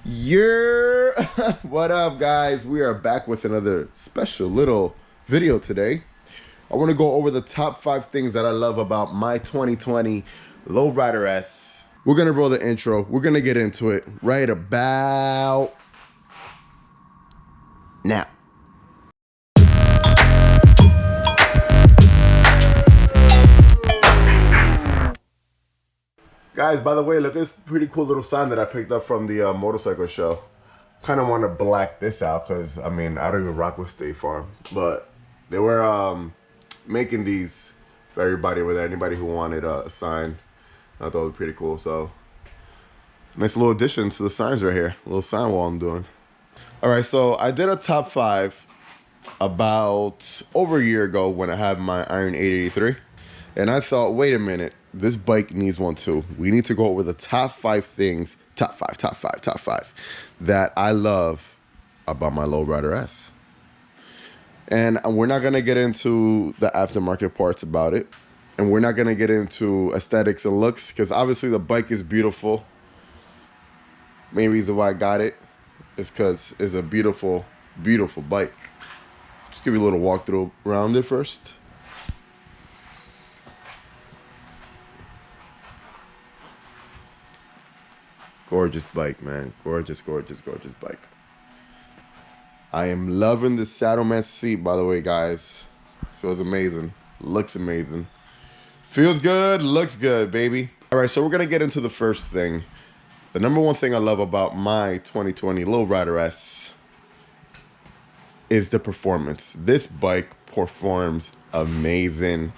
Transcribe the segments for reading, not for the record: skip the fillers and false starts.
Yeah. What up, guys? We are back with another special little video today. I want to go over the top 5 things that I love about my 2020 Lowrider S. We're gonna roll the intro. We're gonna get into it right about now. Guys, by the way, look at this pretty cool little sign that I picked up from the motorcycle show. Kind of want to black this out because, I mean, I don't even rock with State Farm. But they were making these for everybody over there, anybody who wanted a sign. I thought it was pretty cool. So, nice little addition to the signs right here. A little sign wall I'm doing. All right, so I did a top 5 about over a year ago when I had my Iron 883. And I thought, wait a minute, this bike needs one too. We need to go over the top 5 things, top five, that I love about my Lowrider S. And we're not gonna get into the aftermarket parts about it. And we're not gonna get into aesthetics and looks, because obviously the bike is beautiful. Main reason why I got it is because it's a beautiful, beautiful bike. Just give you a little walkthrough around it first. Gorgeous bike, man. Gorgeous, gorgeous, gorgeous bike. I am loving the Saddleman seat, by the way, guys. Feels amazing. Looks amazing. Feels good, looks good, baby. All right, so we're going to get into the first thing. The number one thing I love about my 2020 Lowrider S is the performance. This bike performs amazing.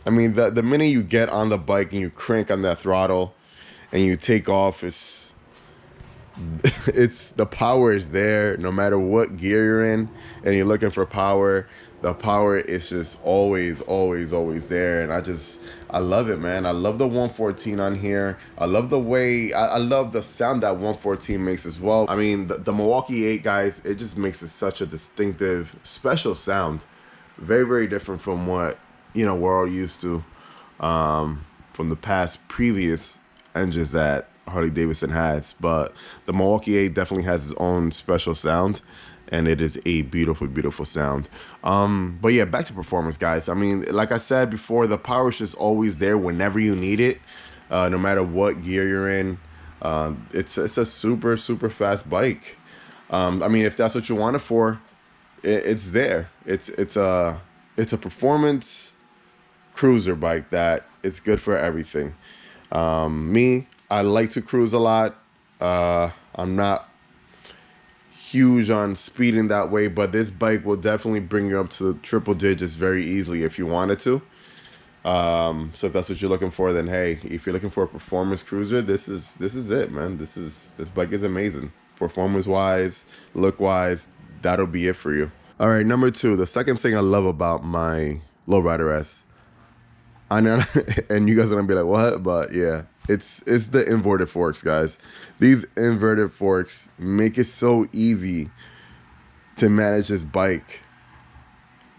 I mean, the minute you get on the bike and you crank on that throttle and you take off, it's the power is there no matter what gear you're in and you're looking for power. The power is just always there. And I love it, man. I love the 114 on here. I love the way, I love the sound that 114 makes as well. I mean, the Milwaukee 8, guys, it just makes it such a distinctive, special sound. Very, very different from what, you know, we're all used to from the past previous engines that Harley Davidson has. But the Milwaukee 8 definitely has its own special sound, and it is a beautiful, beautiful sound. But yeah, back to performance, guys. I mean, like I said before, the power is just always there whenever you need it, no matter what gear you're in. It's a super, super fast bike. I mean, if that's what you want it for, it's there. It's a performance cruiser bike that it's good for everything. Me, I like to cruise a lot. I'm not huge on speeding that way, but this bike will definitely bring you up to triple digits very easily if you wanted to. So if that's what you're looking for, then hey, if you're looking for a performance cruiser, this is it, man. This bike is amazing. Performance wise, look wise, that'll be it for you. All right, number 2, the second thing I love about my Lowrider S. I know, and you guys are gonna be like, what? But yeah, it's the inverted forks, guys. These inverted forks make it so easy to manage this bike,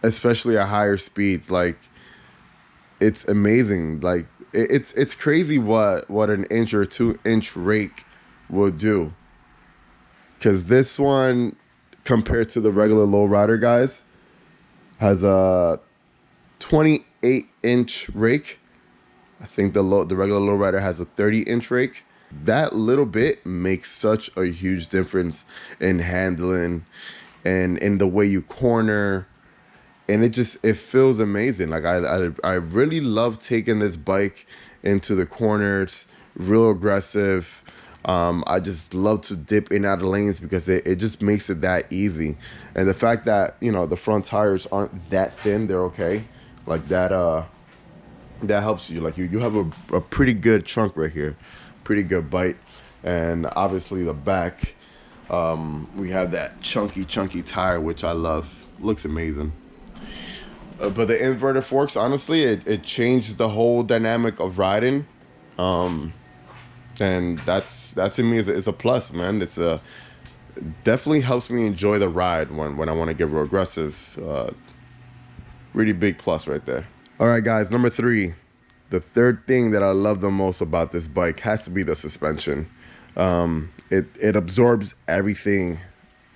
especially at higher speeds. Like, it's amazing. Like, it's crazy what an inch or 2 inch rake will do. Because this one, compared to the regular Lowrider, guys, has a 28-inch rake. I think the regular Lowrider has a 30-inch rake. That little bit makes such a huge difference in handling and in the way you corner, and it feels amazing. Like I really love taking this bike into the corners, real aggressive. I just love to dip in and out of lanes because it just makes it that easy. And the fact that, you know, the front tires aren't that thin, they're okay. Like that helps you. Like you have a pretty good chunk right here, pretty good bite. And obviously the back, we have that chunky tire, which I love. Looks amazing. But the inverted forks, honestly, it changed the whole dynamic of riding. And that to me is a plus, man. Definitely helps me enjoy the ride when I want to get real aggressive. Really big plus right there. All right, guys, number 3, the third thing that I love the most about this bike has to be the suspension. It absorbs everything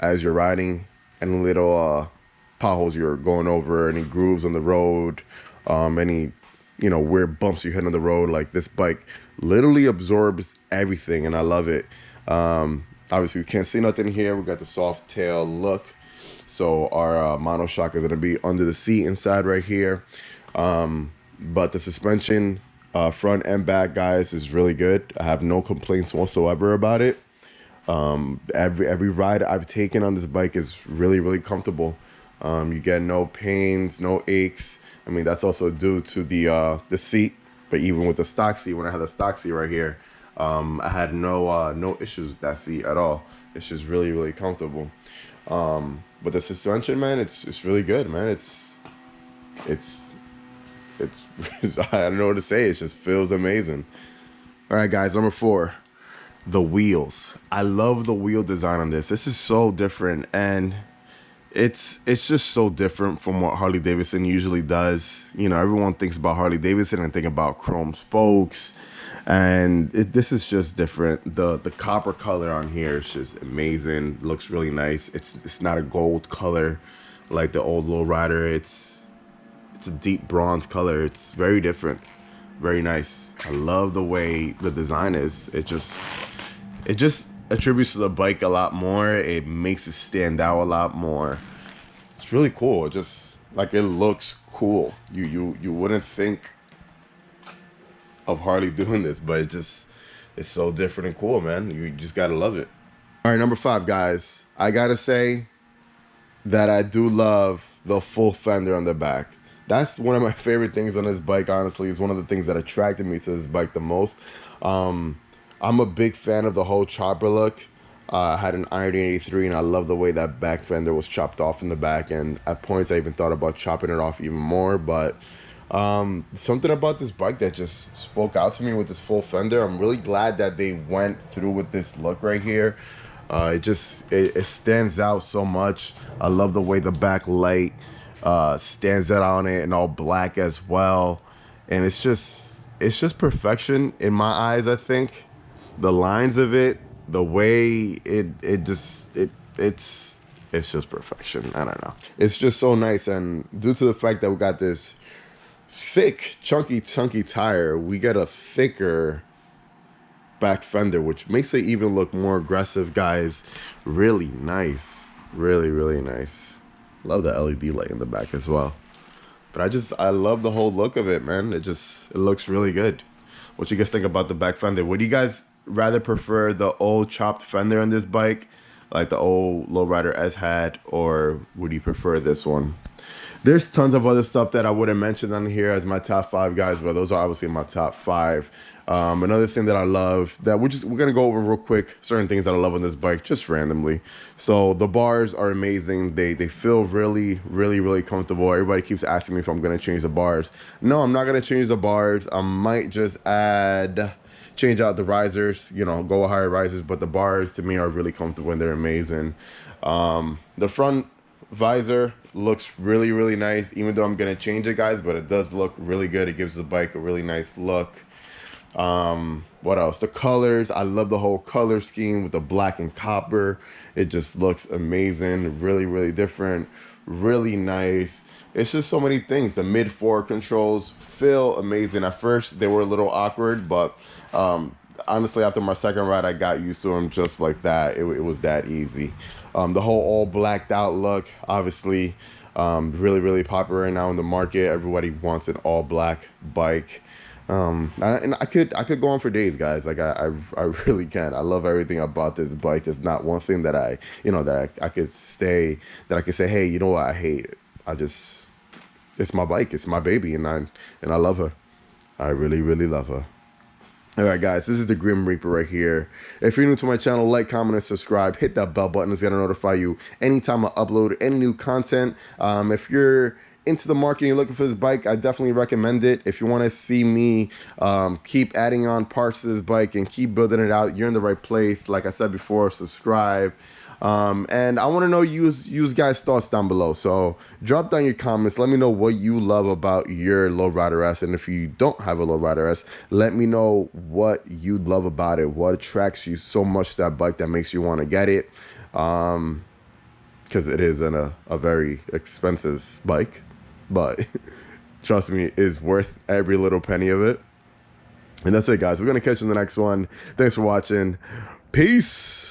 as you're riding, any little potholes you're going over, any grooves on the road, any weird bumps you hit on the road. Like, this bike literally absorbs everything, and I love it. Obviously, we can't see nothing here. We got the soft tail look, so our monoshock is going to be under the seat inside right here. But the suspension, front and back, guys, is really good. I have no complaints whatsoever about it. Every ride I've taken on this bike is really, really comfortable. You get no pains, no aches. I mean, that's also due to the seat. But even with the stock seat, when I had the stock seat right here, I had no issues with that seat at all. It's just really, really comfortable. But the suspension, man, it's really good, man. It's I don't know what to say. It just feels amazing. All right, guys, number 4, the wheels. I love the wheel design on this. This is so different, and it's just so different from what Harley Davidson usually does. Everyone thinks about Harley Davidson and think about chrome spokes, and this is just different. The copper color on here is just amazing. Looks really nice. It's not a gold color like the old lowrider. It's a deep bronze color. It's very different, very nice. I love the way the design is. It just attributes to the bike a lot more. It makes it stand out a lot more. It's really cool. It just, like, it looks cool. You wouldn't think of Harley doing this, but it's so different and cool, man. You just gotta love it. All right, number 5, guys. I gotta say that I do love the full fender on the back. That's one of my favorite things on this bike, honestly. It's one of the things that attracted me to this bike the most. I'm a big fan of the whole chopper look. I had an Iron 83, and I love the way that back fender was chopped off in the back. And at points, I even thought about chopping it off even more. But something about this bike that just spoke out to me with this full fender. I'm really glad that they went through with this look right here. It stands out so much. I love the way the back light stands out on it, and all black as well. And it's just perfection in my eyes. I think the lines of it, the way it's just perfection. I don't know, it's just so nice. And due to the fact that we got this thick chunky tire, we get a thicker back fender, which makes it even look more aggressive, guys. Really nice, really, really nice. Love the LED light in the back as well. But I love the whole look of it, man. It looks really good. What you guys think about the back fender? Would you guys rather prefer the old chopped fender on this bike, like the old lowrider S had, or would you prefer this one? There's tons of other stuff that I wouldn't mention on here as my top 5, guys, but those are obviously my top 5. Another thing that I love that we're gonna go over real quick, certain things that I love on this bike just randomly. So the bars are amazing. They feel really, really, really comfortable. Everybody keeps asking me if I'm gonna change the bars. No, I'm not gonna change the bars. I might just change out the risers, go with higher risers, but the bars to me are really comfortable and they're amazing. The front visor looks really, really nice, even though I'm gonna change it, guys, but it does look really good. It gives the bike a really nice look. What else? The colors, I love the whole color scheme with the black and copper. It just looks amazing, really, really different, really nice. It's just so many things. The mid forward controls feel amazing. At first they were a little awkward, but honestly, after my second ride, I got used to them just like that. It was that easy. The whole all blacked out look, obviously, really, really popular right now in the market. Everybody wants an all black bike. And I could go on for days, guys. Like I really can. I love everything about this bike. There's not one thing that I could say, hey, you know what, I hate it. It's my bike, it's my baby, and I love her. I really, really love her. All right, guys, this is the Grim Reaper right here. If you're new to my channel, like, comment, and subscribe. Hit that bell button. It's going to notify you anytime I upload any new content. If you're into the market and you're looking for this bike, I definitely recommend it. If you want to see me keep adding on parts to this bike and keep building it out, you're in the right place. Like I said before, subscribe. And I want to know you guys' thoughts down below. So drop down your comments. Let me know what you love about your lowrider S, and if you don't have a lowrider S, let me know what you love about it. What attracts you so much to that bike that makes you want to get it? Because it is a very expensive bike, but trust me, it's worth every little penny of it. And that's it, guys. We're gonna catch you in the next one. Thanks for watching. Peace.